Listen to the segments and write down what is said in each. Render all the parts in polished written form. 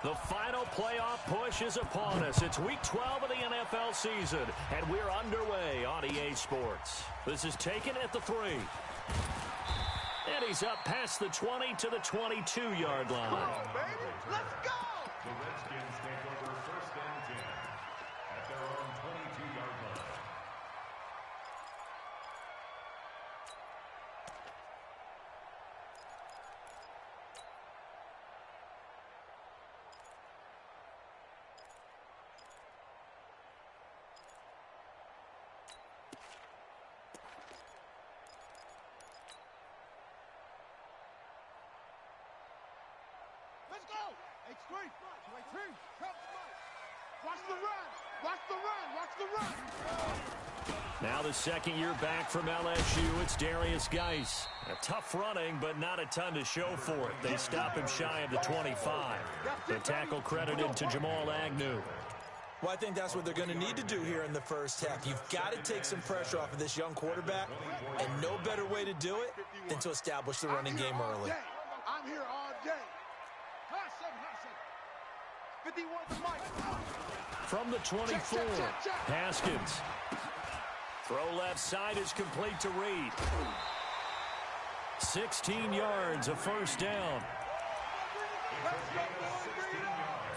The final playoff push is upon us. It's Week 12 of the NFL season, and we're underway on EA Sports. This is taken at the 3. And he's up past the 20 to the 22-yard line. Come on, baby. Let's go! The Redskins take over 1st and 10 at their own 22-yard line. Let's go! H3, watch the run! Watch the run! Watch the run! Now the second year back from LSU, it's Darius Geis. A tough running, but not a ton to show for it. They stop him shy of the 25. The tackle credited to Jamal Agnew. Well, I think that's what they're going to need to do here in the first half. You've got to take some pressure off of this young quarterback, and no better way to do it than to establish the running game early. I'm here all day. 51 the mic. From the 24, Haskins. Throw left side is complete to Reed. 16 yards, a first down.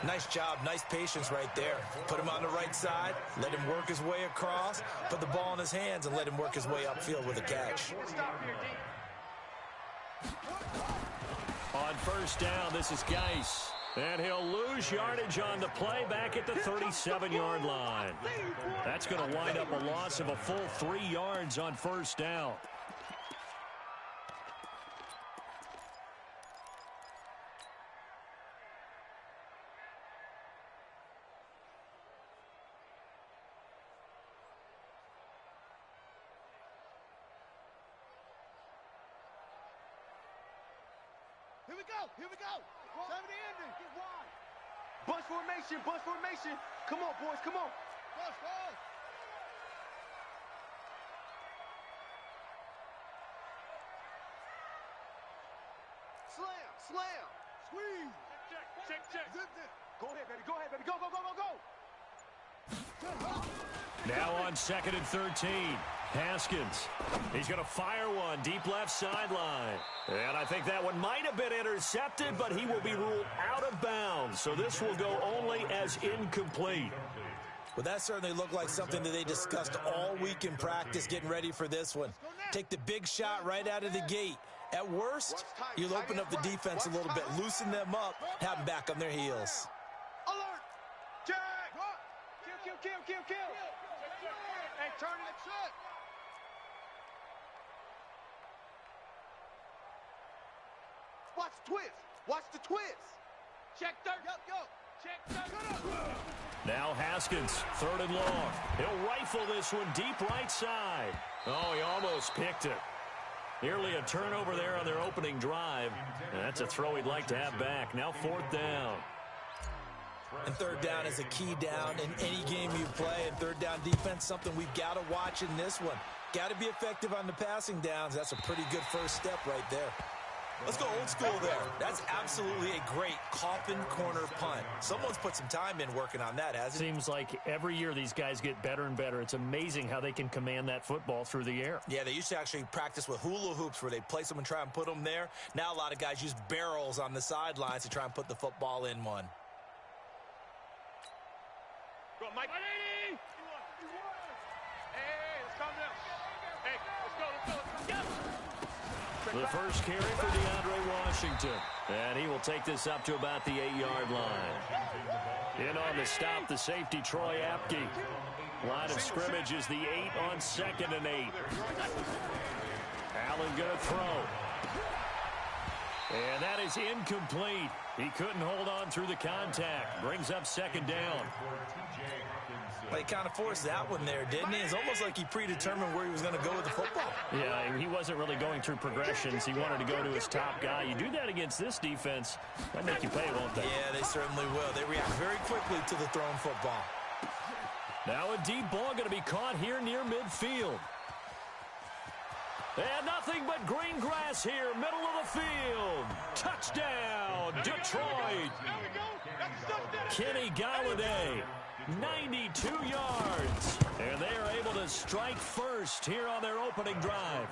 Nice job, nice patience right there. Put him on the right side, let him work his way across, put the ball in his hands, and let him work his way upfield with a catch. On first down, this is Geis. And he'll lose yardage on the play back at the 37-yard line. That's going to wind up a loss of a full 3 yards on first down. Here we go! Here we go! 70 ending! Get wide! Bunch formation! Bunch formation! Come on, boys! Come on! Bus, bus! Slam! Slam! Squeeze! Check! Zip, zip! Go ahead, baby! Go ahead, baby! Go, go, go, go, go! Now on 2nd and 13, Haskins. He's going to fire one deep left sideline. And I think that one might have been intercepted, but he will be ruled out of bounds. So this will go only as incomplete. Well, that certainly looked like something that they discussed all week in practice getting ready for this one. Take the big shot right out of the gate. At worst, you'll open up the defense a little bit, loosen them up, have them back on their heels. Alert! Check! Kill! Hey, turn it, shut! Watch the twist! Watch the twist! Check third! Go! Check third! Now Haskins, 3rd and long. He'll rifle this one deep right side. Oh, he almost picked it. Nearly a turnover there on their opening drive. And that's a throw he'd like to have back. Now 4th down. And 3rd down is a key down in any game you play. And 3rd down defense, something we've got to watch in this one. Got to be effective on the passing downs. That's a pretty good first step right there. Let's go old school there. That's absolutely a great coffin corner punt. Someone's put some time in working on that, hasn't it? Seems like every year these guys get better and better. It's amazing how they can command that football through the air. Yeah, they used to actually practice with hula hoops where they place them and try and put them there. Now a lot of guys use barrels on the sidelines to try and put the football in one. Go, Mike. Hey, let's calm down. Hey, let's go. The first carry for DeAndre Washington. And he will take this up to about the 8-yard line. In on the stop, the safety, Troy Apke. Line of scrimmage is the 8 on 2nd and 8. Allen going to throw. And that is incomplete. He couldn't hold on through the contact. Brings up 2nd down. Well, he kind of forced that one there, didn't he? It's almost like he predetermined where he was going to go with the football. Yeah, he wasn't really going through progressions. He wanted to go to his top guy. You do that against this defense, that'll make you pay, won't they? Yeah, they certainly will. They react very quickly to the thrown football. Now a deep ball going to be caught here near midfield. And nothing but green grass here, middle of the field. Touchdown, Detroit! Detroit. Kenny Galladay, 92 yards. And they are able to strike first here on their opening drive.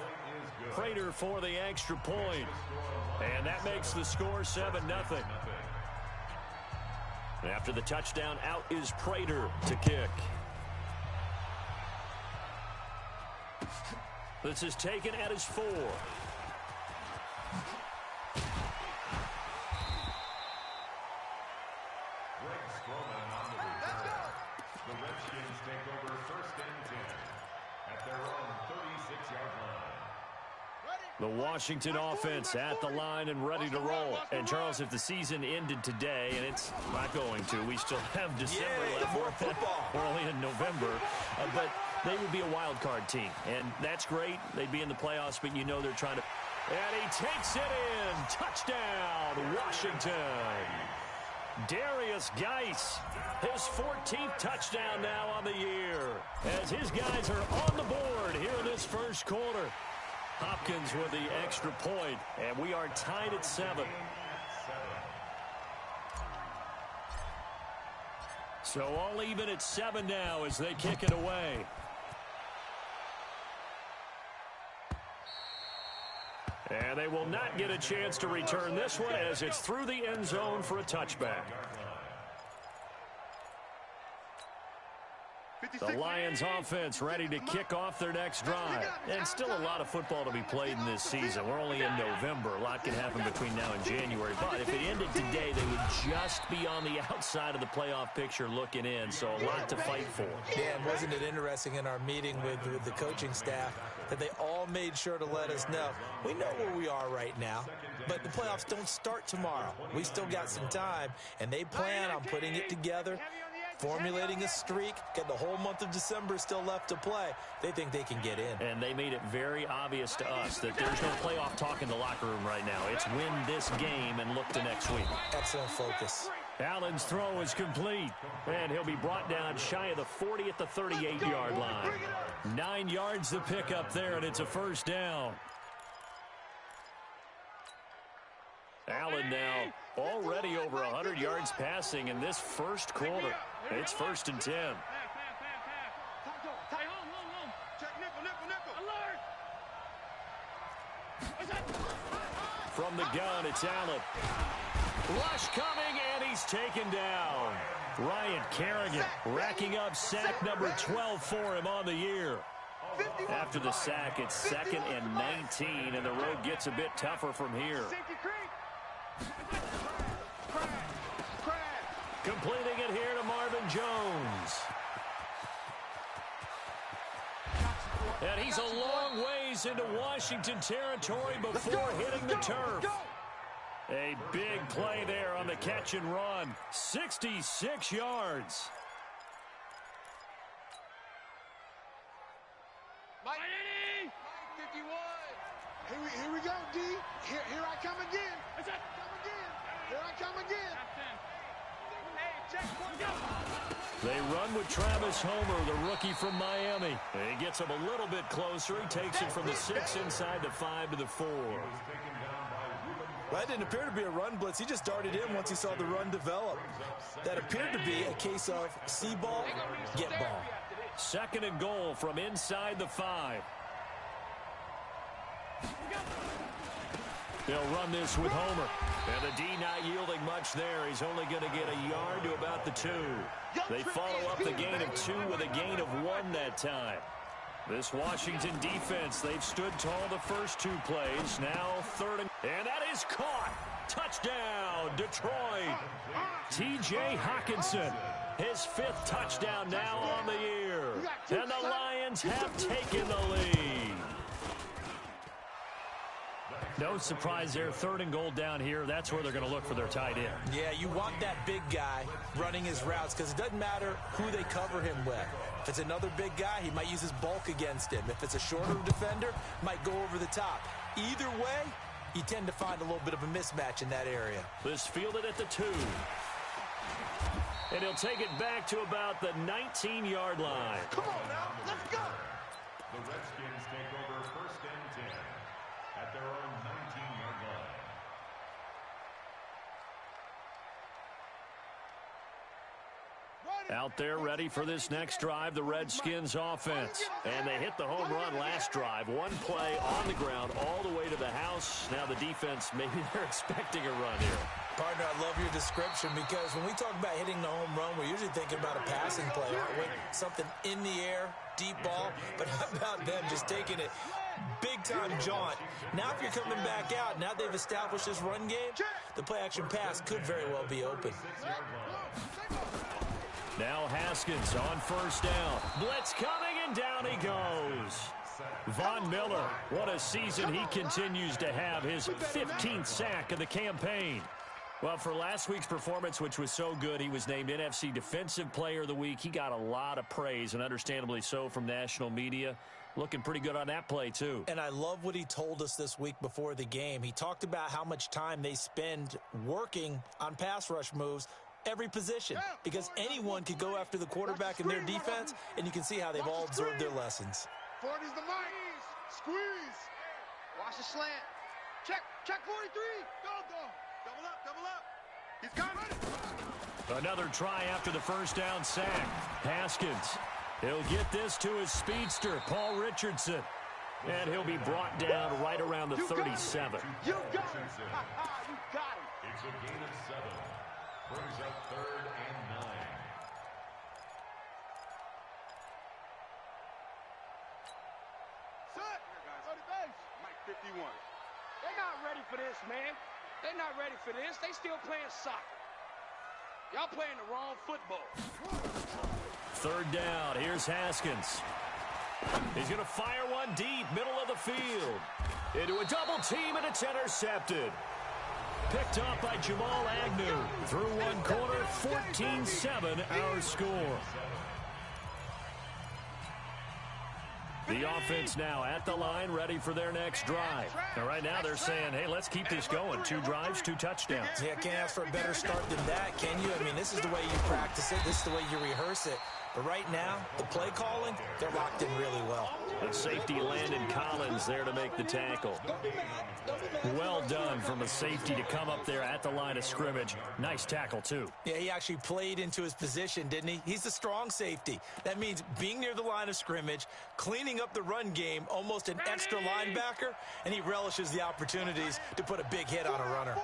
Prater for the extra point. And that makes the score 7-0. After the touchdown, out is Prater to kick. This is taken at his 4. The Redskins take over 1st and 10 at their own 36-yard line. The Washington offense at the line and ready to roll. And, Charles, if the season ended today, and it's not going to, we still have December left. More football. We're only in November. But they would be a wild card team. And that's great. They'd be in the playoffs, but you know they're trying to. And he takes it in. Touchdown, Washington. Darius Geis, his 14th touchdown now on the year, as his guys are on the board here in this first quarter. Hopkins with the extra point, and we are tied at 7. So all even at 7 now as they kick it away. And they will not get a chance to return this one as it's through the end zone for a touchback. The Lions offense ready to kick off their next drive. And still a lot of football to be played in this season. We're only in November. A lot can happen between now and January. But if it ended today, they would just be on the outside of the playoff picture looking in. So a lot to fight for. Yeah, and wasn't it interesting in our meeting with the coaching staff that they all made sure to let us know, we know where we are right now, but the playoffs don't start tomorrow. We still got some time, and they plan on putting it together, formulating a streak, got the whole month of December still left to play. They think they can get in. And they made it very obvious to us that there's no playoff talk in the locker room right now. It's win this game and look to next week. Excellent focus. Allen's throw is complete, and he'll be brought down shy of the 40 at the 38-yard line. 9 yards to pick up there, and it's a first down. Allen now already over 100 yards passing in this first quarter. It's 1st and 10. From the gun, it's Allen. Rush coming, and he's taken down. Ryan Kerrigan racking up sack number 12 for him on the year. After the sack, it's 2nd and 19, and the road gets a bit tougher from here. Completing it here to Marvin Jones. And he's a long ways into Washington territory before hitting the turf. A big play there on the catch and run. 66 yards. Mike 51. Here we go, D. Here I come again. Here I come again. They run with Travis Homer, the rookie from Miami. He gets him a little bit closer. He takes it from the 6 inside the 5 to the 4. That didn't appear to be a run blitz. He just darted in once he saw the run develop. That appeared to be a case of see ball, get ball. 2nd and goal from inside the 5. They'll run this with Homer. And the D not yielding much there. He's only going to get a yard to about the 2. They follow up the gain of 2 with a gain of 1 that time. This Washington defense, they've stood tall the first 2 plays. Now 3rd and that is caught. Touchdown, Detroit. T.J. Hawkinson, his 5th touchdown now on the year. And the Lions have taken the lead. No surprise there. 3rd and goal down here. That's where they're going to look for their tight end. Yeah, you want that big guy running his routes because it doesn't matter who they cover him with. If it's another big guy, he might use his bulk against him. If it's a shorter defender, might go over the top. Either way, you tend to find a little bit of a mismatch in that area. This fielded at the 2. And he'll take it back to about the 19-yard line. Come on now, let's go. The Redskins take over 1st and 10 at their own 19-yard line. Out there ready for this next drive, the Redskins offense. And they hit the home run last drive. One play on the ground all the way to the house. Now the defense, maybe they're expecting a run here. Partner, I love your description because when we talk about hitting the home run, we're usually thinking about a passing play, aren't we? Something in the air, deep ball. But how about them just taking it big-time jaunt? Now if you're coming back out, now they've established this run game, the play-action pass could very well be open. Now Haskins on first down. Blitz coming, and down he goes. Von Miller, what a season he continues to have, his 15th sack of the campaign. Well, for last week's performance, which was so good, he was named NFC Defensive Player of the Week. He got a lot of praise, and understandably so, from national media. Looking pretty good on that play, too. And I love what he told us this week before the game. He talked about how much time they spend working on pass rush moves, every position, because anyone could go after the quarterback in their defense, and you can see how they've all absorbed their lessons. 40's the mic. Squeeze. Watch the slant. Check 43. Go. Double up. He's coming. Another try after the first down sack. Haskins. He'll get this to his speedster, Paul Richardson. And he'll be brought down right around the 37. You got him. You got him. It's a gain of 7. Brings up 3rd and 9. Set. Go to base. Mike 51. They're not ready for this, man. They're not ready for this. They still playing soccer. Y'all playing the wrong football. 3rd down. Here's Haskins. He's going to fire one deep, middle of the field. Into a double team, and it's intercepted. Picked up by Jamal Agnew. Through one corner, 14-7 our score. The offense now at the line, ready for their next drive. And right now they're saying, hey, let's keep this going. 2 drives, 2 touchdowns. Yeah, can't ask for a better start than that, can you? I mean, this is the way you practice it. This is the way you rehearse it. But right now, the play calling, they're locked in really well. The safety, Landon Collins, there to make the tackle. Well done from a safety to come up there at the line of scrimmage. Nice tackle, too. Yeah, he actually played into his position, didn't he? He's a strong safety. That means being near the line of scrimmage, cleaning up the run game, almost an extra linebacker, and he relishes the opportunities to put a big hit on a runner.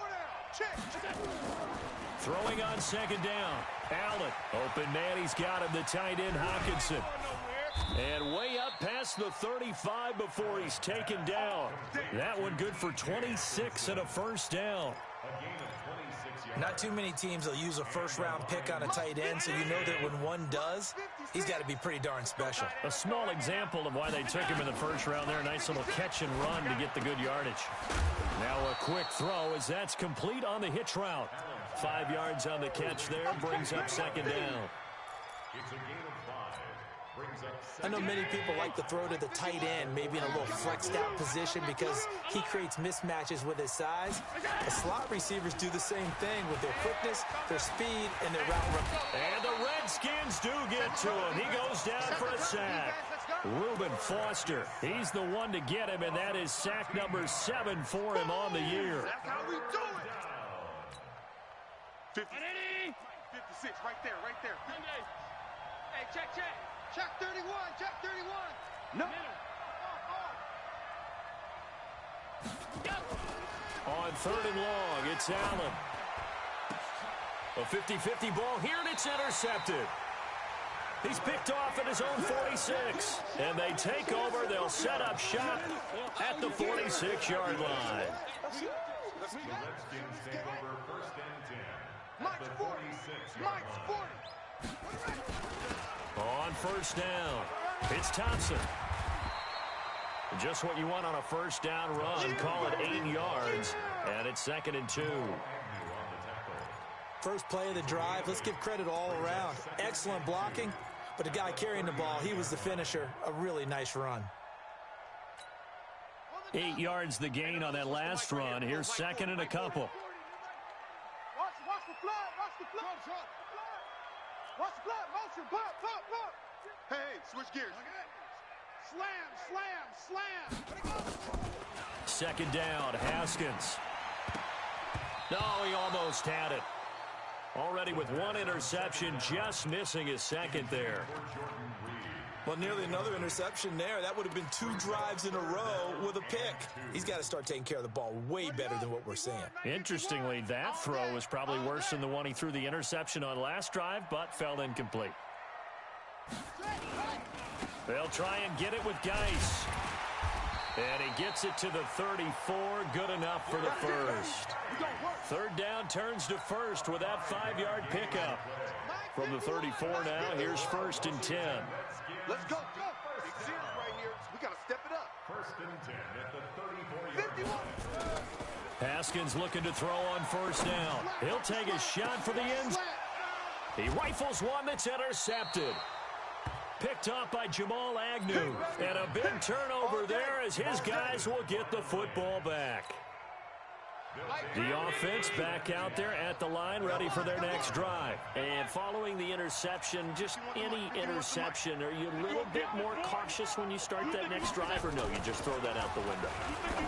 Throwing on 2nd down. Allen, open man, he's got him, the tight end Hawkinson. And way up past the 35 before he's taken down. That one good for 26 and a first down. Not too many teams will use a first-round pick on a tight end, so you know that when one does, he's got to be pretty darn special. A small example of why they took him in the first round there. Nice little catch and run to get the good yardage. Now a quick throw as that's complete on the hitch route. 5 yards on the catch there, brings up 2nd down. It's a gain of 5. Brings up 2nd. I know many people like to throw to the tight end, maybe in a little flexed out position because he creates mismatches with his size. The slot receivers do the same thing with their quickness, their speed, and their route run. And the Redskins do get to him. He goes down for a sack. Reuben Foster, he's the one to get him, and that is sack number 7 for him on the year. That's how we do it. 56, right there. Hey, check. Check 31. No. On 3rd and long, it's Allen. A 50-50 ball here, and it's intercepted. He's picked off at his own 46. And they take over. They'll set up shop at the 46-yard line. The Redskins take over 1st and 10 at the 46-yard line. On 1st down, it's Thompson. Just what you want on a 1st down run. Call it 8 yards, and it's 2nd and 2. First play of the drive, let's give credit all around. Excellent blocking, but the guy carrying the ball, he was the finisher. A really nice run. 8 yards the gain on that last run. Here's 2nd and a couple. Watch the flood. Motion. Pop. Hey, switch gears. Slam. 2nd down, Haskins. No, he almost had it. Already with one interception, just missing his second there. Well, nearly another interception there. That would have been 2 drives in a row with a pick. He's got to start taking care of the ball way better than what we're seeing. Interestingly, that throw was probably worse than the one he threw the interception on last drive, but fell incomplete. They'll try and get it with Geis. And he gets it to the 34. Good enough for the first. Third down turns to first with that 5-yard pickup. From the 34 now, here's 1st and 10. Let's go. Big series right here. We got to step it up. 1st and 10 at the 34-yard line. Haskins looking to throw on 1st down. He'll take a shot for the end. He rifles one that's intercepted. Picked off by Jamal Agnew. And a big turnover there as his guys will get the football back. The offense back out there at the line, ready for their next drive. And following the interception, just any interception, are you a little bit more cautious when you start that next drive, or no, you just throw that out the window?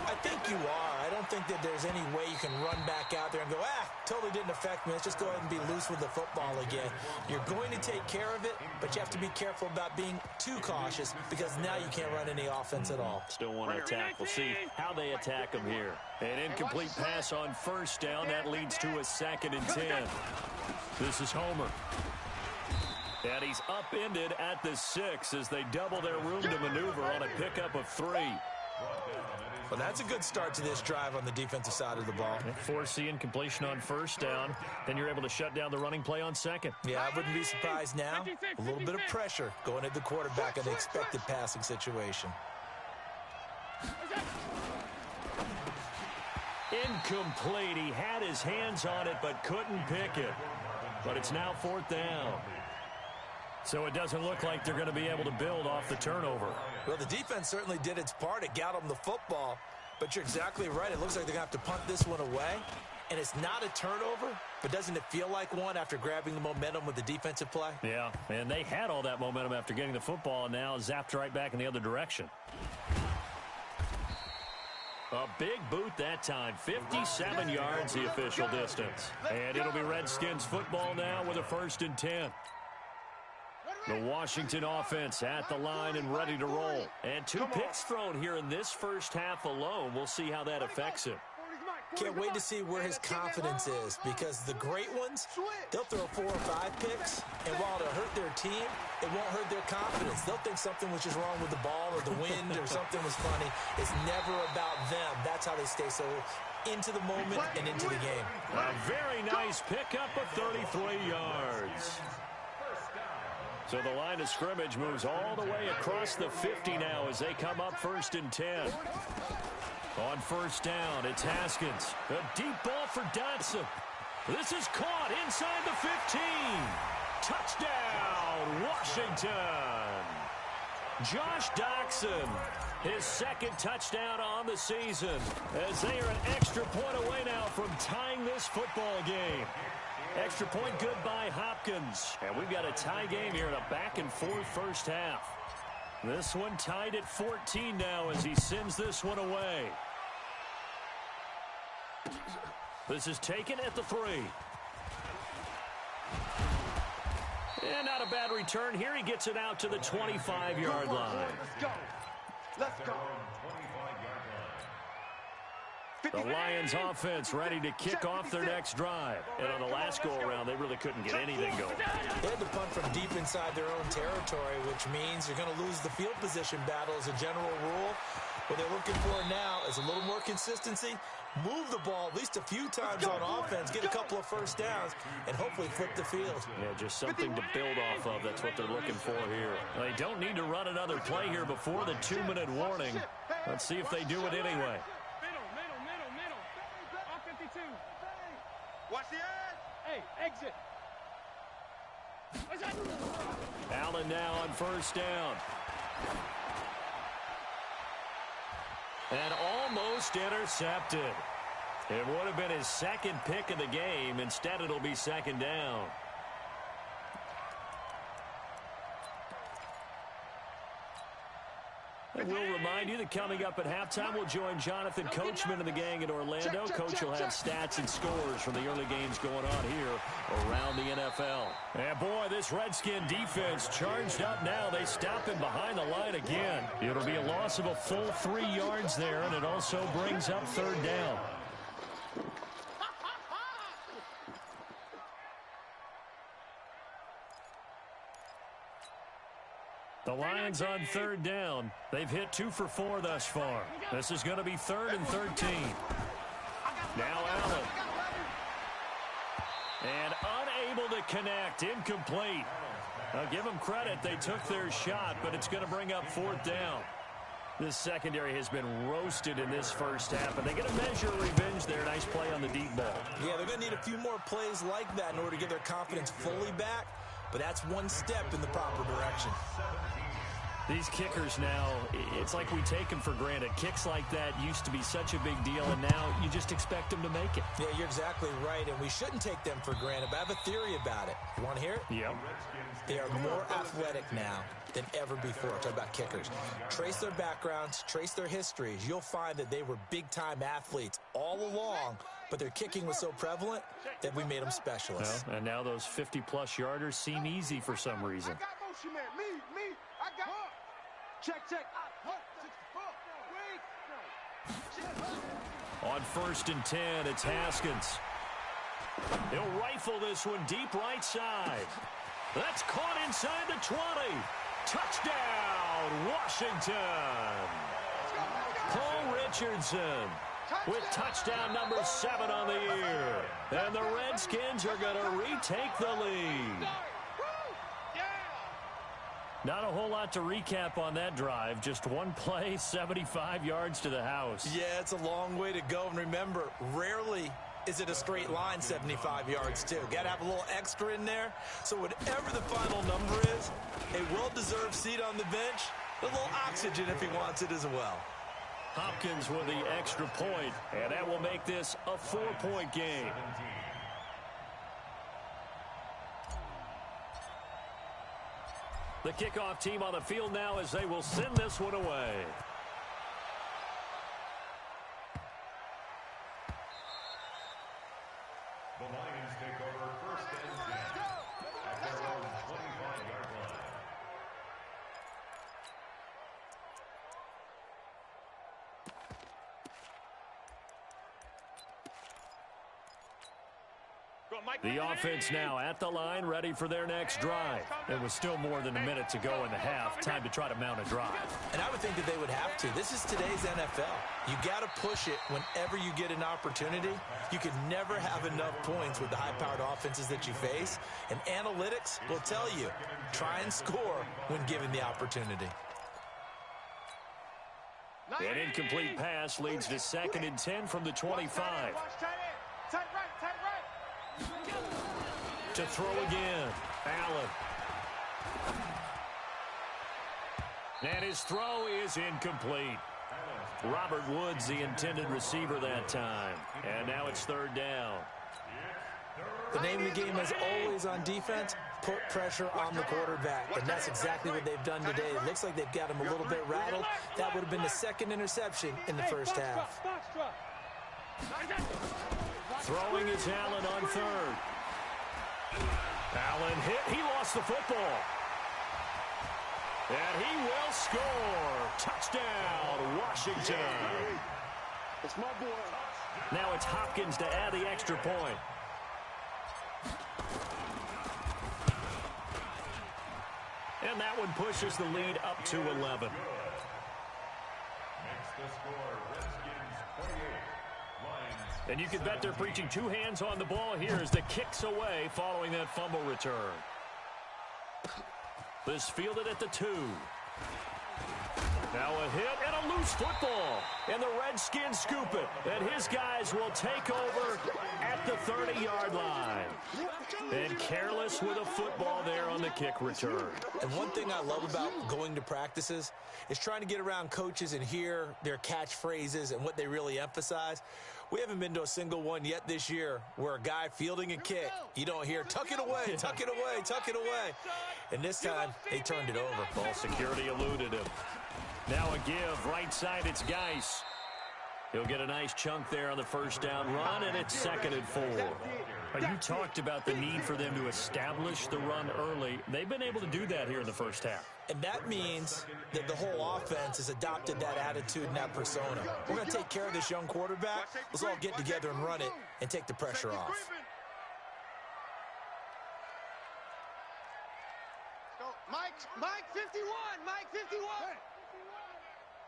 I think you are. I don't think that there's any way you can run back out there and go, totally didn't affect me. Let's just go ahead and be loose with the football again. You're going to take care of it, but you have to be careful about being too cautious because now you can't run any offense at all. Still want to attack. We'll see how they attack him here. An incomplete pass on 1st down. That leads to a 2nd and 10. This is Homer. And he's upended at the 6 as they double their room to maneuver on a pickup of 3. Well, that's a good start to this drive on the defensive side of the ball. Force the incompletion on 1st down. Then you're able to shut down the running play on 2nd. Yeah, I wouldn't be surprised now. A little bit of pressure going at the quarterback in the expected passing situation. Incomplete. He had his hands on it but couldn't pick it. But it's now 4th down. So it doesn't look like they're going to be able to build off the turnover. Well, the defense certainly did its part. It got them the football. But you're exactly right. It looks like they're going to have to punt this one away. And it's not a turnover, but doesn't it feel like one after grabbing the momentum with the defensive play? Yeah, and they had all that momentum after getting the football, and now zapped right back in the other direction. A big boot that time. 57 yards the official distance. And it'll be Redskins football now with a 1st and 10. The Washington offense at the line and ready to roll. And 2 picks thrown here in this first half alone. We'll see how that affects him. Can't wait to see where his confidence is, because the great ones, they'll throw 4 or 5 picks, and while it'll hurt their team, it won't hurt their confidence. They'll think something was just wrong with the ball or the wind or something was funny. It's never about them. That's how they stay so into the moment and into the game. A very nice pickup of 33 yards. So the line of scrimmage moves all the way across the 50 now as they come up 1st and 10. On 1st down, it's Haskins. A deep ball for Dotson. This is caught inside the 15. Touchdown, Washington. Josh Dotson, his 2nd touchdown on the season, as they are an extra point away now from tying this football game. Extra point good by Hopkins. And we've got a tie game here in a back-and-forth first half. This one tied at 14 now as he sends this one away. This is taken at the 3. And not a bad return here. He gets it out to the 25-yard line. Let's go. Let's go. The Lions offense ready to kick off their next drive. And on the last go-around, they really couldn't get anything going. They had to punt from deep inside their own territory, which means you're going to lose the field position battle as a general rule. What they're looking for now is a little more consistency, move the ball at least a few times on offense, get a couple of 1st downs, and hopefully flip the field. Yeah, just something to build off of. That's what they're looking for here. They don't need to run another play here before the 2-minute warning. Let's see if they do it anyway. Middle. All 52. Watch the edge. Hey, exit. Allen now on 1st down. And almost intercepted. It would have been his 2nd pick of the game. Instead, it'll be 2nd down. And we'll remind you that coming up at halftime, we'll join Jonathan Coachman and the gang in Orlando. Coach will have stats and scores from the early games going on here around the NFL. And boy, this Redskin defense charged up now. They stop him behind the line again. It'll be a loss of a full 3 yards there, and it also brings up third down. The Lions on third down. They've hit 2 for 4 thus far. This is going to be 3rd and 13. Now Allen. And unable to connect. Incomplete. I'll give them credit. They took their shot, but it's going to bring up 4th down. This secondary has been roasted in this first half, and they get a measure of revenge there. Nice play on the deep ball. Yeah, they're going to need a few more plays like that in order to get their confidence fully back, but that's one step in the proper direction. These kickers now, it's like we take them for granted. Kicks like that used to be such a big deal, and now you just expect them to make it. Yeah, you're exactly right, and we shouldn't take them for granted, but I have a theory about it. You want to hear it? Yep. They are more athletic now than ever before. Talk about kickers. Trace their backgrounds, trace their histories. You'll find that they were big-time athletes all along, but their kicking was so prevalent that we made them specialists. Well, and now those 50-plus yarders seem easy for some reason. I got motion, man. Me. I got... Check. On 1st and 10, it's Haskins. He'll rifle this one deep right side. That's caught inside the 20. Touchdown, Washington. Paul Richardson with touchdown number 7 on the year. And the Redskins are going to retake the lead. Not a whole lot to recap on that drive. Just one play, 75 yards to the house. Yeah, it's a long way to go. And remember, rarely is it a straight line 75 yards, too. Got to have a little extra in there. So whatever the final number is, a well-deserved seat on the bench, a little oxygen if he wants it as well. Hopkins with the extra point, and that will make this a 4-point game. The kickoff team on the field now as they will send this one away. The Lions take over 1st and 10 at their own 25-yard line. The offense now at the line, ready for their next drive. It was still more than a minute to go in the half. Time to try to mount a drive. And I would think that they would have to. This is today's NFL. You got to push it whenever you get an opportunity. You can never have enough points with the high-powered offenses that you face. And analytics will tell you, try and score when given the opportunity. An incomplete pass leads to 2nd and 10 from the 25. Tight right. To throw again, Allen. And his throw is incomplete. Robert Woods, the intended receiver that time. And now it's 3rd down. The name of the game is always on defense, put pressure on the quarterback. And that's exactly what they've done today. It looks like they've got him a little bit rattled. That would have been the 2nd interception in the first half. Throwing is Allen on 3rd. Allen hit. He lost the football. And he will score. Touchdown, Washington. It's my boy. Now it's Hopkins to add the extra point. And that one pushes the lead up to 11. Makes the score Redskins 28. Lions. And you can bet they're preaching 2 hands on the ball here as the kick's away following that fumble return. This fielded at the 2. Now a hit and a loose football. And the Redskins scoop it. And his guys will take over at the 30-yard line. And careless with a football there on the kick return. And one thing I love about going to practices is trying to get around coaches and hear their catchphrases and what they really emphasize. We haven't been to a single one yet this year where a guy fielding a kick, you don't hear, tuck it away, tuck it away, tuck it away. And this time, they turned it over. Ball security eluded him. Now a give. Right side, it's Geis. He'll get a nice chunk there on the first down run, and it's 2nd and 4. You talked about the need for them to establish the run early. They've been able to do that here in the first half. And that means that the whole offense has adopted that attitude and that persona. We're going to take care of this young quarterback. Let's all get together and run it and take the pressure off. Mike 51, Mike 51.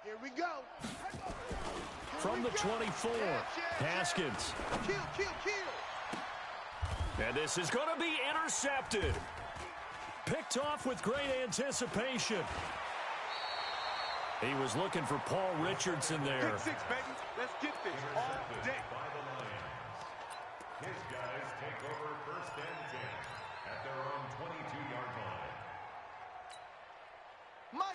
Here we go. From the 24, Haskins. Kill. And this is going to be intercepted. Picked off with great anticipation. He was looking for Paul Richardson there. Pick 6, baby. Let's get this all day. By the Lions. His guys take over 1st and 10 at their own 22-yard line.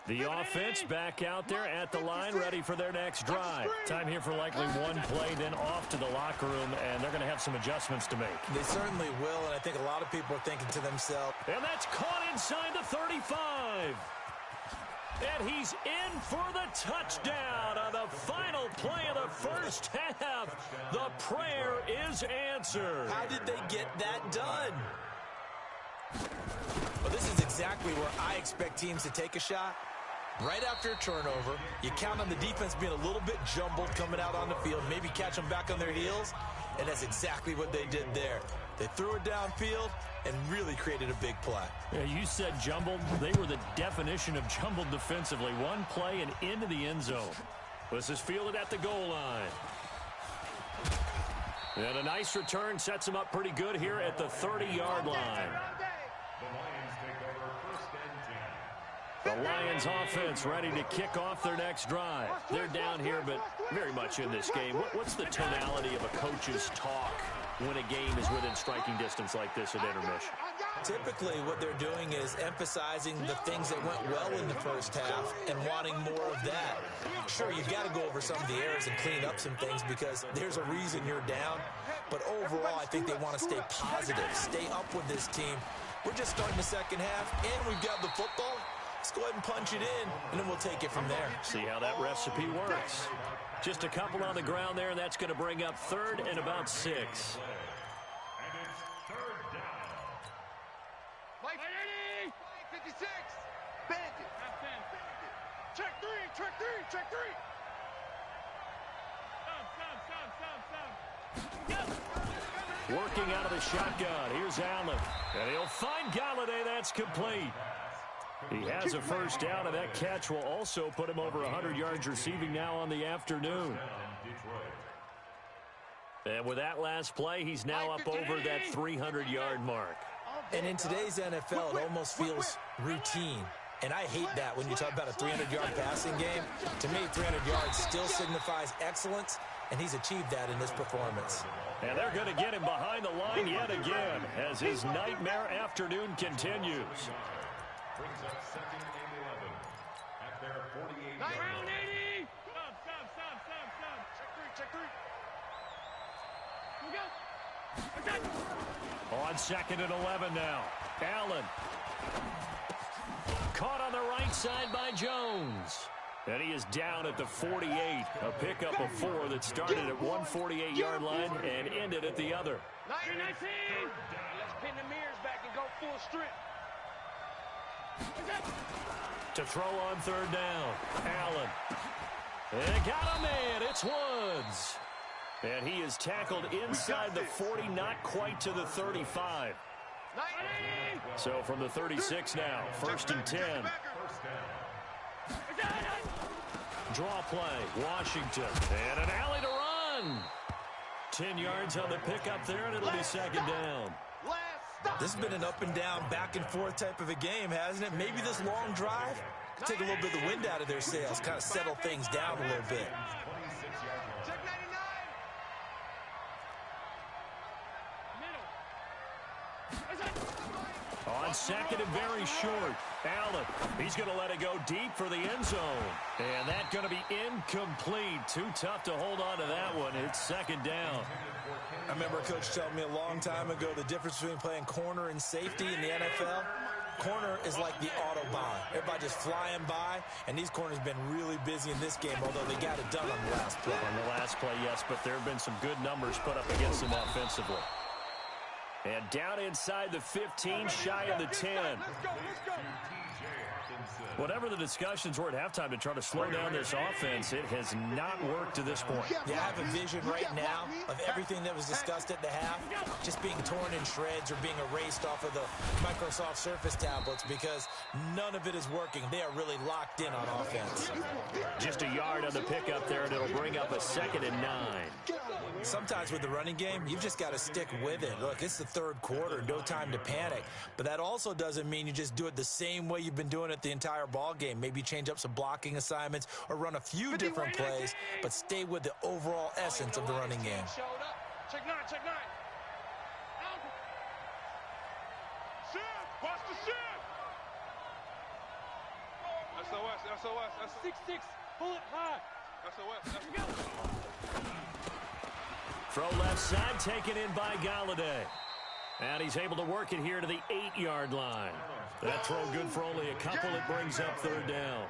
The offense back out there at the line, ready for their next drive. Time here for likely one play, then off to the locker room, and they're going to have some adjustments to make. They certainly will, and I think a lot of people are thinking to themselves. And that's caught inside the 35. And he's in for the touchdown on the final play of the first half. The prayer is answered. How did they get that done? Well, this is exactly where I expect teams to take a shot. Right after a turnover, you count on the defense being a little bit jumbled coming out on the field, maybe catch them back on their heels, and that's exactly what they did there. They threw it downfield and really created a big play. Yeah, you said jumbled. They were the definition of jumbled defensively. One play and into the end zone. This is fielded at the goal line. And a nice return sets him up pretty good here at the 30-yard line. The Lions take over 1st and 10. The Lions offense ready to kick off their next drive. They're down here, but very much in this game. What's the tonality of a coach's talk when a game is within striking distance like this at intermission? Typically, what they're doing is emphasizing the things that went well in the first half and wanting more of that. Sure, you've got to go over some of the errors and clean up some things because there's a reason you're down. But overall, I think they want to stay positive, stay up with this team. We're just starting the second half, and we've got the football. Let's go ahead and punch it in, and then we'll take it from there. See how that recipe works. Just a couple on the ground there, and that's going to bring up 3rd and about 6. And it's 3rd down. Mike 56. Bandit. Check 3. Working out of the shotgun. Here's Allen. And he'll find Galladay. That's complete. He has a first down, and that catch will also put him over 100 yards receiving now on the afternoon. And with that last play, he's now up over that 300-yard mark. And in today's NFL, it almost feels routine. And I hate that when you talk about a 300-yard passing game. To me, 300 yards still signifies excellence, and he's achieved that in this performance. And they're going to get him behind the line yet again as his nightmare afternoon continues. Brings up 2nd and 11 at their 48-yard line. Round 80. Check 3. Here we go. On 2nd and 11 now. Allen. Caught on the right side by Jones. And he is down at the 48. A pickup of 4 that started at 148-yard line and ended at the other. 19. Let's pin the mirrors back and go full strip. To throw on 3rd down. Allen. And got a man. It's Woods. And he is tackled inside the 40, not quite to the 35. So from the 36 now, 1st and 10. Draw play, Washington. And an alley to run. 10 yards on the pickup there, and it'll be 2nd down. This has been an up-and-down, back-and-forth type of a game, hasn't it? Maybe this long drive could take a little bit of the wind out of their sails, kind of settle things down a little bit. Check 99. On 2nd and very short. Allen, he's going to let it go deep for the end zone. And that's going to be incomplete. Too tough to hold on to that one. It's 2nd down. I remember a coach telling me a long time ago the difference between playing corner and safety in the NFL. corner is like the Autobahn. Everybody just flying by, and these corners have been really busy in this game, although they got it done on the last play. On the last play, yes, but there have been some good numbers put up against them offensively. And down inside the 15, shy of the 10. Whatever the discussions were at halftime to try to slow down this offense, it has not worked to this point. Yeah, I have a vision right now of everything that was discussed at the half just being torn in shreds or being erased off of the Microsoft Surface tablets because none of it is working. They are really locked in on offense. Just a yard on the pickup there, and it'll bring up a 2nd and 9. Sometimes with the running game, you've just got to stick with it. Look, it's the third quarter, no time to panic. But that also doesn't mean you just do it the same way you've been doing it the entire ball game. Maybe change up some blocking assignments or run a few different plays, but stay with the overall essence of the running game. Check 9, check 9. Shit, watch the shit. SOS. 6-6, pull it high. SOS. Throw left side, taken in by Galladay. And he's able to work it here to the 8-yard line. That throw good for only a couple. It brings up 3rd down.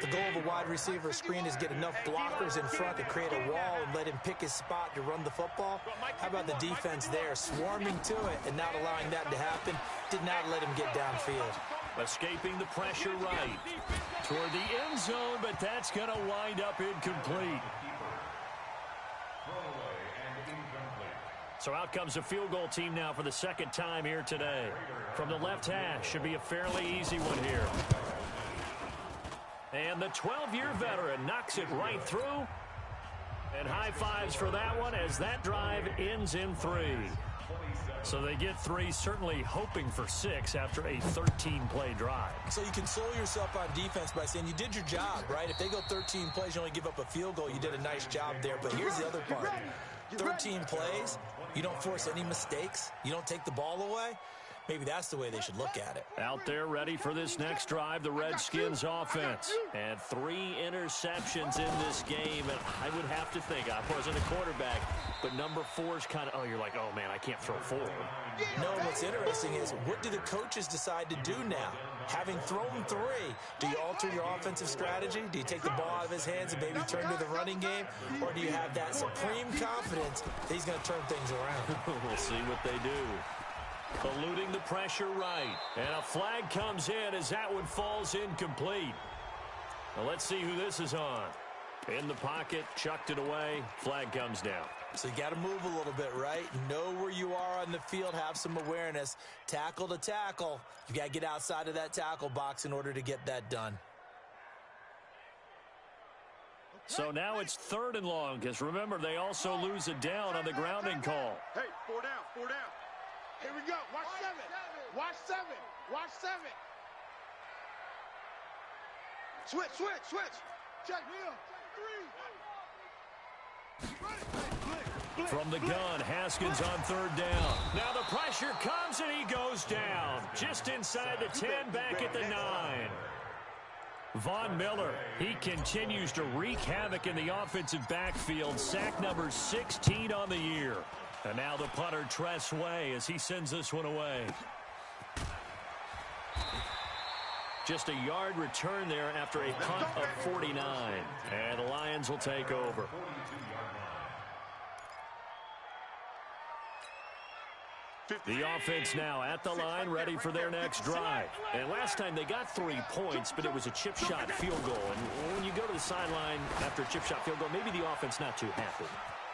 The goal of a wide receiver screen is get enough blockers in front to create a wall and let him pick his spot to run the football. How about the defense there, swarming to it and not allowing that to happen? Did not let him get downfield. Escaping the pressure right toward the end zone, but that's going to wind up incomplete. So out comes a field goal team now for the 2nd time here today. From the left hash, should be a fairly easy one here. And the 12-year veteran knocks it right through. And high fives for that one as that drive ends in 3. So they get 3, certainly hoping for 6 after a 13-play drive. So you console yourself on defense by saying you did your job, right? If they go 13 plays, you only give up a field goal, you did a nice job there. But here's the other part. 13 plays, you don't force any mistakes, you don't take the ball away. Maybe that's the way they should look at it. Out there ready for this next drive, the Redskins offense. And 3 interceptions in this game. And I would have to think, I wasn't a quarterback, but number 4 is kind of, oh, you're like, oh, man, I can't throw 4. No, what's interesting is what do the coaches decide to do now? Having thrown 3, do you alter your offensive strategy? Do you take the ball out of his hands and maybe turn to the running game? Or do you have that supreme confidence that he's going to turn things around? We'll see what they do. Eluding the pressure right. And a flag comes in as that one falls incomplete. Now let's see who this is on. In the pocket, chucked it away, flag comes down. So you got to move a little bit, right? Know where you are on the field, have some awareness. Tackle to tackle. You got to get outside of that tackle box in order to get that done. So now it's 3rd and long, because remember, they also lose it down on the grounding call. Hey, 4 down, 4 down. Here we go. Watch 7. Watch 7. Watch 7. Switch. Check me up. 3. From the gun, Haskins on 3rd down. Now the pressure comes and he goes down. Just inside the 10, back at the 9. Von Miller, he continues to wreak havoc in the offensive backfield. Sack number 16 on the year. And now the punter, Tress Way, as he sends this one away. Just a yard return there after a punt of 49. And the Lions will take over. The offense now at the line, ready for their next drive. And last time they got 3 points, but it was a chip shot field goal. And when you go to the sideline after a chip shot field goal, maybe the offense not too happy.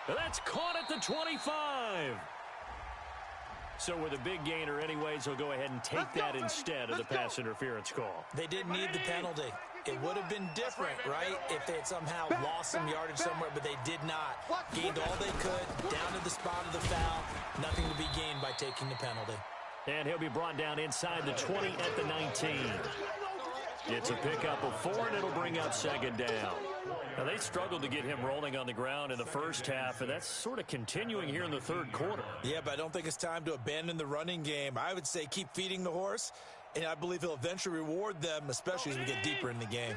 But that's caught at the 25. So with a big gainer anyways, they'll go ahead and take that instead of the pass interference call. They didn't need the penalty. It would have been different, right, if they had somehow lost some yardage somewhere, but they did not. Gained all they could, down to the spot of the foul. Nothing to be gained by taking the penalty. And he'll be brought down inside the 20 at the 19. It's a pickup of 4, and it'll bring up 2nd down. Now, they struggled to get him rolling on the ground in the first half, and that's sort of continuing here in the 3rd quarter. Yeah, but I don't think it's time to abandon the running game. I would say keep feeding the horse, and I believe he'll eventually reward them, especially as we get deeper in the game.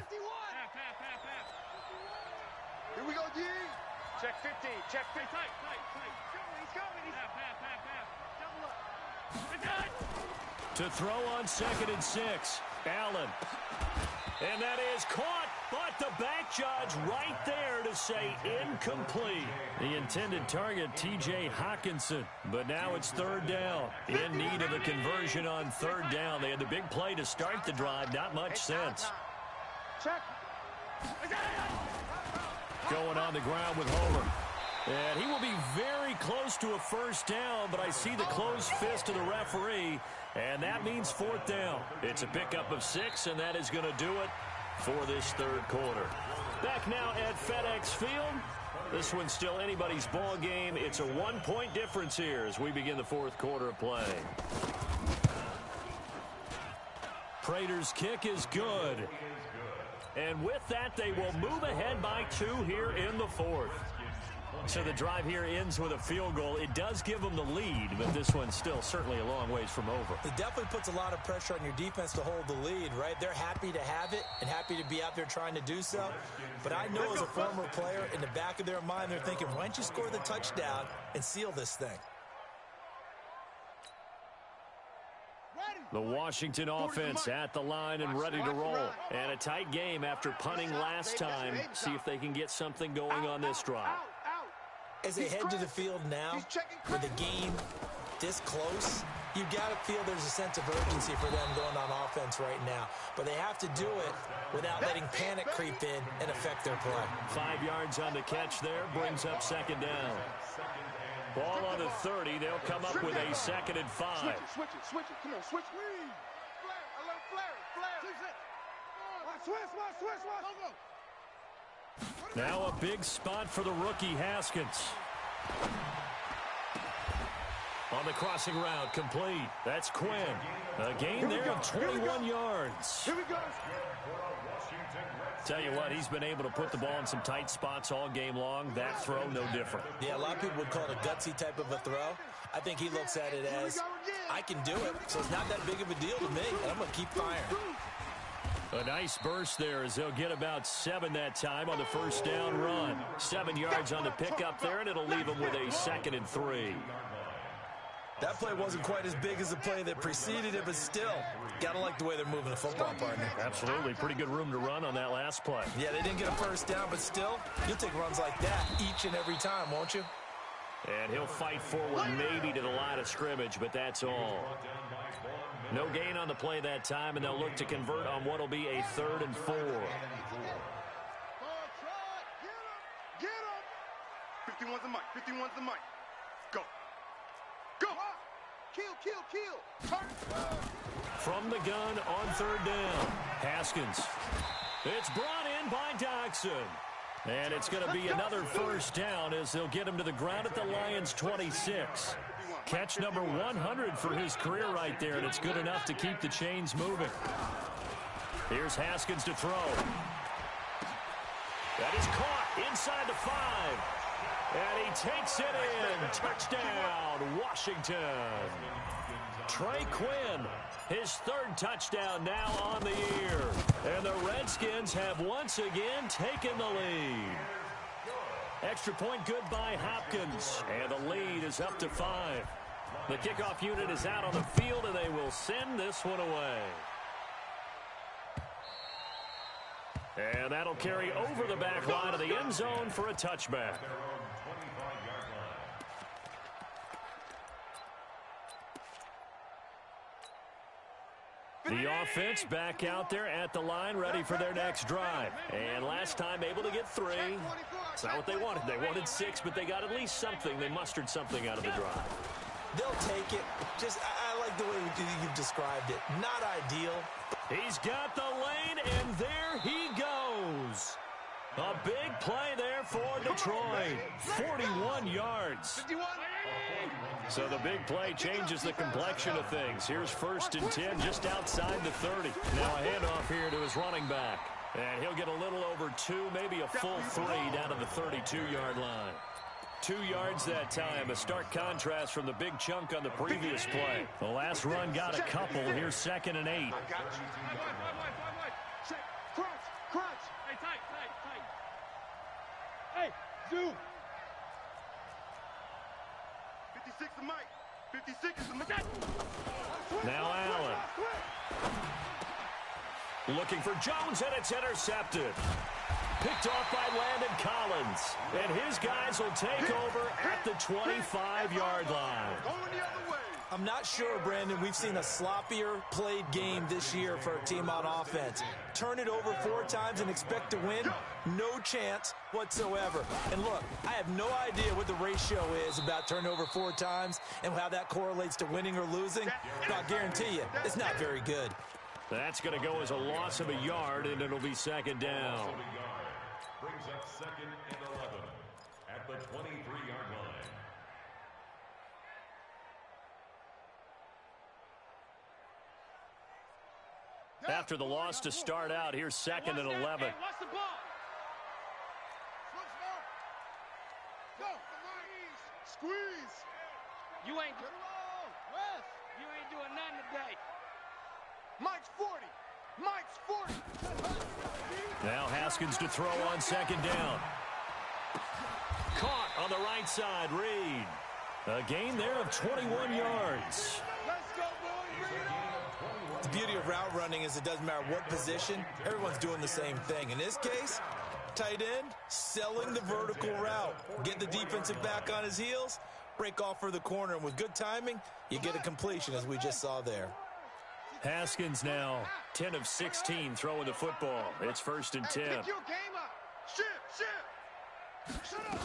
Here we go, D. Check 15. Check 15. Tight. He's coming. Double up. To throw on 2nd and 6. Allen. And that is caught, but the back judge right there to say incomplete. The intended target, T.J. Hawkinson. But now it's 3rd down. In need of a conversion on 3rd down. They had the big play to start the drive. Not much sense. Check. Going on the ground with Homer. And he will be very close to a 1st down, but I see the closed fist of the referee, and that means 4th down. It's a pickup of 6, and that is going to do it for this 3rd quarter. Back now at FedEx Field. This one's still anybody's ball game. It's a 1-point difference here as we begin the 4th quarter of play. Prater's kick is good. And with that, they will move ahead by 2 here in the 4th. So the drive here ends with a field goal. It does give them the lead, but this one's still certainly a long ways from over. It definitely puts a lot of pressure on your defense to hold the lead, right? They're happy to have it and happy to be out there trying to do so. But I know as a former player, in the back of their mind, they're thinking, why don't you score the touchdown and seal this thing? The Washington offense at the line and ready to roll. And a tight game after punting last time. See if they can get something going on this drive. As they head to the field now, with the game this close, you've got to feel there's a sense of urgency for them going on offense right now. But they have to do it without letting panic creep in and affect their play. 5 yards on the catch there, brings up 2nd down. Ball on the 30, they'll come up with a 2nd and 5. Switch it, come on, switch. Flare, a little flare. Switch. Go. Now a big spot for the rookie Haskins. On the crossing route, complete. That's Quinn. A gain there of 21 yards. Here we go. Tell you what, he's been able to put the ball in some tight spots all game long. That throw, no different. Yeah, a lot of people would call it a gutsy type of a throw. I think he looks at it as, I can do it, so it's not that big of a deal to me, and I'm going to keep firing. A nice burst there as they'll get about 7 that time on the 1st down run. 7 yards on the pickup there, and it'll leave them with a 2nd and 3. That play wasn't quite as big as the play that preceded it, but still, got to like the way they're moving the football, partner. Absolutely. Pretty good room to run on that last play. Yeah, they didn't get a 1st down, but still, you'll take runs like that each and every time, won't you? And he'll fight forward maybe to the line of scrimmage, but that's all. No gain on the play that time, and they'll look to convert on what will be a 3rd and 4. Get him. 51's the mic. Go. Kill. Turn. From the gun on 3rd down, Haskins. It's brought in by Dodson. And it's going to be another 1st down as they'll get him to the ground at the Lions' 26. Catch number 100 for his career right there, and it's good enough to keep the chains moving. Here's Haskins to throw. That is caught inside the 5. And he takes it in. Touchdown, Washington. Trey Quinn, his 3rd touchdown now on the year. And the Redskins have once again taken the lead. Extra point good by Hopkins. And the lead is up to 5. The kickoff unit is out on the field, and they will send this one away. And that'll carry over the back line of the end zone for a touchback. The offense back out there at the line, ready for their next drive. And last time able to get 3. It's not what they wanted. They wanted 6, but they got at least something. They mustered something out of the drive. They'll take it. I like the way you've described it. Not ideal. He's got the lane, and there he goes. A big play there for Detroit. 41 yards. So the big play changes the complexion of things. Here's 1st and 10 just outside the 30. Now a handoff here to his running back. And he'll get a little over 2, maybe a full 3 down to the 32-yard line. 2 yards that time, a stark contrast from the big chunk on the previous play. The last run got a couple. Here's 2nd and 8. Crunch. Hey, tight. Hey, zoom. 56 the mic. 56 is the Now Allen. Looking for Jones, and it's intercepted. Picked off by Landon Collins. And his guys will take over at the 25-yard line. Going the other way. I'm not sure, Brandon, we've seen a sloppier played game this year for a team on offense. Turn it over 4 times and expect to win? No chance whatsoever. And look, I have no idea what the ratio is about turning over 4 times and how that correlates to winning or losing, but I'll guarantee you, it's not very good. That's going to go as a loss of a yard, and it'll be second down. Brings up 2nd and 11 at the 23-yard line. After the loss to start out, here's 2nd and 11. Hey, what's the ball? Go. Squeeze. You ain't doing nothing today. Mike's 40. Mike's 40. Now Haskins to throw on 2nd down. Caught on the right side, Reed. A gain there of 21 yards. Let's go, boys. The beauty of route running is it doesn't matter what position, everyone's doing the same thing. In this case, tight end, selling the vertical route. Get the defensive back on his heels, break off for the corner, and with good timing, you get a completion as we just saw there. Haskins now 10 of 16 throwing the football. It's 1st and 10. Pick your game up. Shift. Shut up.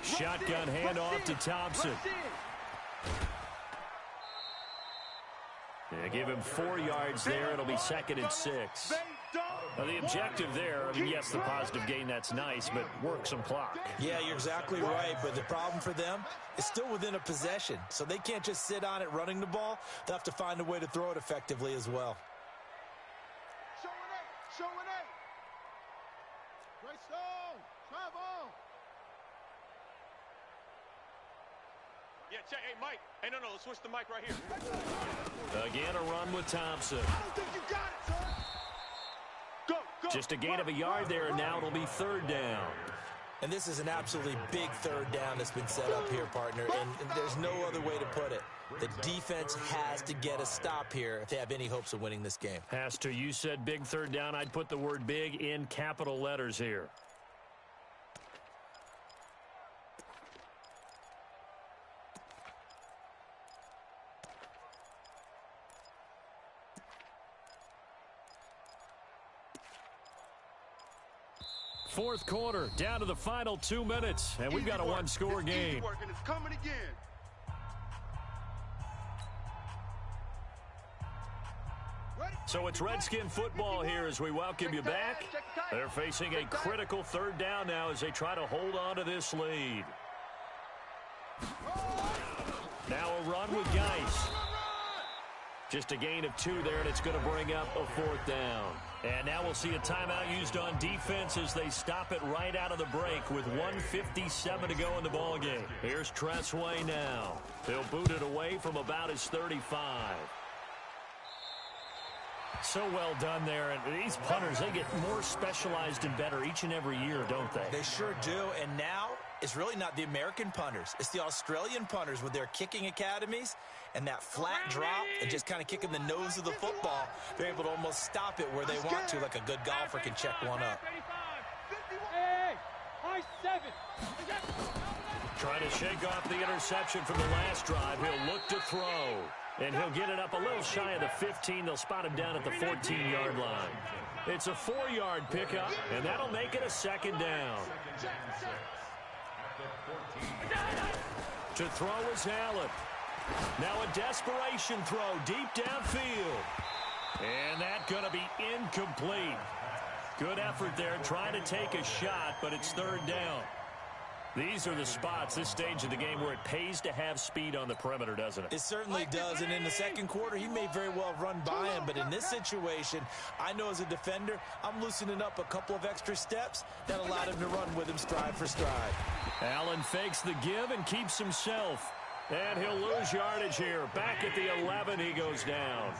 Shotgun handoff to Thompson. Yeah, give him 4 yards there. It'll be 2nd and 6. Now, the objective there, I mean, yes, the positive gain, that's nice, but work some clock. Yeah, you're exactly right, but the problem for them is still within a possession, so they can't just sit on it running the ball. They'll have to find a way to throw it effectively as well. Showing eight. Great stone. Travel. Yeah, check. Hey, Mike. Hey, no, let's switch the mic right here. Again, a run with Thompson. I don't think you got it, son. Go. Just a gain of a yard there, and now it'll be 3rd down. And this is an absolutely big 3rd down that's been set up here, partner, and there's no other way to put it. The defense has to get a stop here if they have any hopes of winning this game. Has to. You said big 3rd down. I'd put the word big in capital letters here. Fourth quarter, down to the final 2 minutes, and we've got a one-score game. It's coming again. So it's Redskin football here as we welcome you back. They're facing a critical 3rd down now as they try to hold on to this lead. Now a run with Geis. Just a gain of 2 there, and it's going to bring up a 4th down. And now we'll see a timeout used on defense as they stop it right out of the break with 1:57 to go in the ballgame. Here's Tressway now. He'll boot it away from about his 35. So well done there. And these punters, they get more specialized and better each and every year, don't they? They sure do. And now it's really not the American punters. It's the Australian punters with their kicking academies and that flat drop and just kind of kicking the nose of the football. They're able to almost stop it where they want to, like a good golfer can check one up. Trying to shake off the interception from the last drive. He'll look to throw. And he'll get it up a little shy of the 15. They'll spot him down at the 14-yard line. It's a 4-yard pickup, and that'll make it a 2nd down. To throw is Allen. Now a desperation throw deep downfield. And that's going to be incomplete. Good effort there trying to take a shot, but it's 3rd down. These are the spots, this stage of the game, where it pays to have speed on the perimeter, doesn't it? It certainly does, and in the second quarter, he may very well run by him, but in this situation, I know as a defender, I'm loosening up a couple of extra steps that allowed him to run with him stride for stride. Allen fakes the give and keeps himself. And he'll lose yardage here. Back at the 11, he goes down.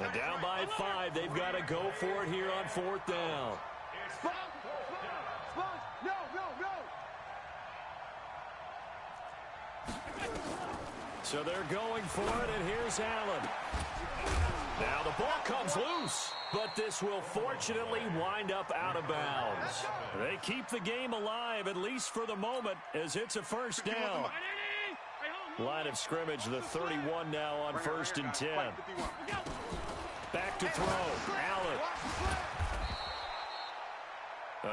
And down by 5, they've got to go for it here on 4th down. So they're going for it, and here's Allen. Now the ball comes loose, but this will fortunately wind up out of bounds. They keep the game alive, at least for the moment, as it's a first down. Line of scrimmage, the 31 now on 1st and 10. Back to throw, Allen.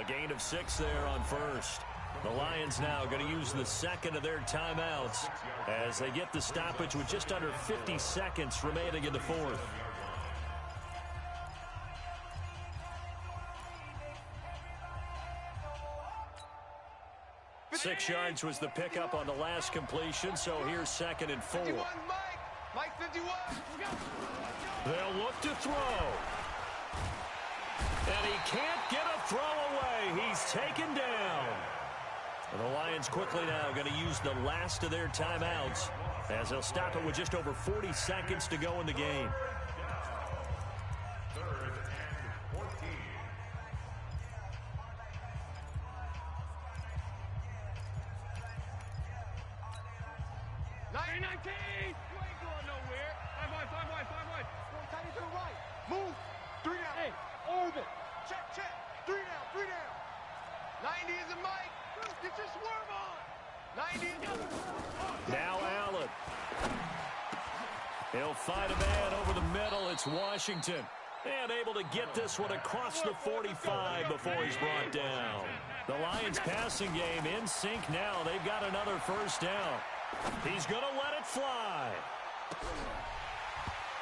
A gain of 6 there on first. The Lions now going to use the second of their timeouts as they get the stoppage with just under 50 seconds remaining in the fourth. Six yards was the pickup on the last completion, so here's 2nd and 4. Mike 51. They'll look to throw. And he can't get a throw away. He's taken down. And the Lions quickly now going to use the last of their timeouts as they'll stop it with just over 40 seconds to go in the game. 3rd and 14. You ain't going nowhere. 5 wide. Tight to the right. Move. 3 down. Hey, orbit. Check. 3 down. 90 is a Mike. Get your swerve on. 90 is Now Allen. He'll find a man over the middle. It's Washington. And able to get this one across the 45 before he's brought down. The Lions passing game in sync now. They've got another first down. He's going to let it fly.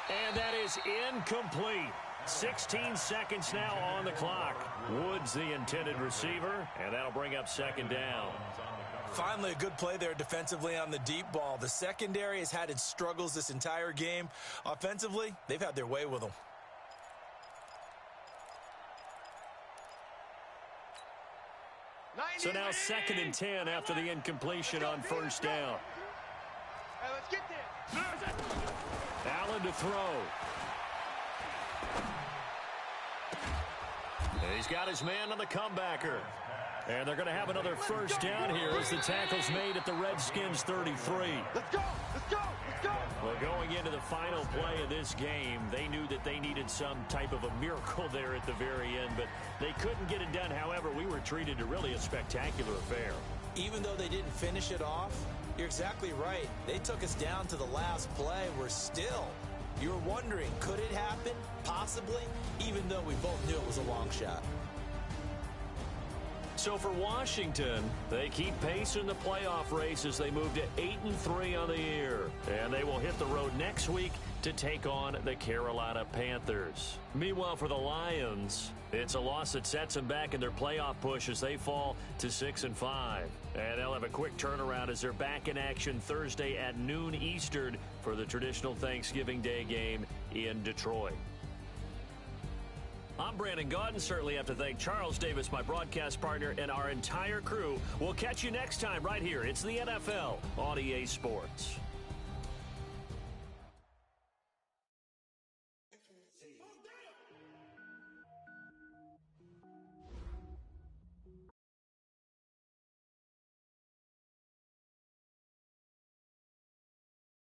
And that is incomplete. 16 seconds now on the clock. Woods the intended receiver, and that'll bring up 2nd down. Finally, a good play there defensively on the deep ball. The secondary has had its struggles this entire game. Offensively, they've had their way with them. So now 2nd and 10 after the incompletion on first down. Hey, let's get there. Allen to throw. And he's got his man on the comebacker. And they're going to have another first down here as the tackle's made at the Redskins 33. Let's go. Well, going into the final play of this game, they knew that they needed some type of a miracle there at the very end, but they couldn't get it done. However, we were treated to really a spectacular affair. Even though they didn't finish it off, you're exactly right. They took us down to the last play. You're wondering, could it happen? Possibly, even though we both knew it was a long shot. So for Washington, they keep pace in the playoff race as they move to 8-3 on the year. And they will hit the road next week to take on the Carolina Panthers. Meanwhile, for the Lions, it's a loss that sets them back in their playoff push as they fall to 6-5. And they'll have a quick turnaround as they're back in action Thursday at noon Eastern for the traditional Thanksgiving Day game in Detroit. I'm Brandon Gaudin. Certainly have to thank Charles Davis, my broadcast partner, and our entire crew. We'll catch you next time right here. It's the NFL on EA Sports.